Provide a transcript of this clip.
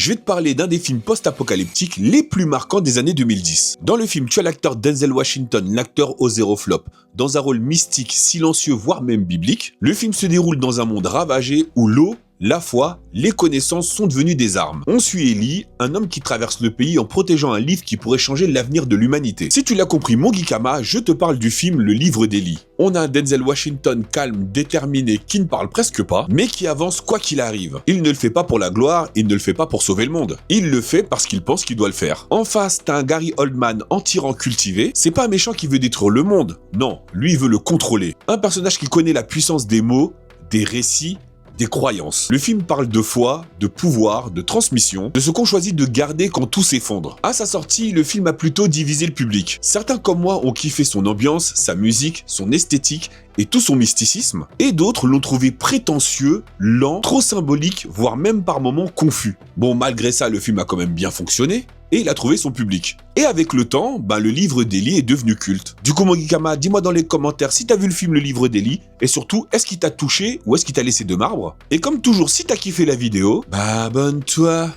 je vais te parler d'un des films post-apocalyptiques les plus marquants des années 2010. Dans le film, tu as l'acteur Denzel Washington, l'acteur au zéro flop, dans un rôle mystique, silencieux, voire même biblique. Le film se déroule dans un monde ravagé où l'eau, la foi, les connaissances sont devenues des armes. On suit Ellie, un homme qui traverse le pays en protégeant un livre qui pourrait changer l'avenir de l'humanité. Si tu l'as compris, mon Geekama, je te parle du film Le Livre d'Ellie. On a un Denzel Washington calme, déterminé, qui ne parle presque pas, mais qui avance quoi qu'il arrive. Il ne le fait pas pour la gloire, il ne le fait pas pour sauver le monde. Il le fait parce qu'il pense qu'il doit le faire. En face, t'as un Gary Oldman anti-rang cultivé. C'est pas un méchant qui veut détruire le monde. Non, lui il veut le contrôler. Un personnage qui connaît la puissance des mots, des récits, des croyances. Le film parle de foi, de pouvoir, de transmission, de ce qu'on choisit de garder quand tout s'effondre. À sa sortie, le film a plutôt divisé le public. Certains comme moi ont kiffé son ambiance, sa musique, son esthétique et tout son mysticisme, et d'autres l'ont trouvé prétentieux, lent, trop symbolique, voire même par moments confus. Bon, malgré ça, le film a quand même bien fonctionné, et il a trouvé son public. Et avec le temps, le livre d'Ellie est devenu culte. Du coup, mon Geekama, dis-moi dans les commentaires si t'as vu le film Le Livre d'Ellie, et surtout, est-ce qu'il t'a touché ou est-ce qu'il t'a laissé de marbre? Et comme toujours, si t'as kiffé la vidéo, abonne-toi.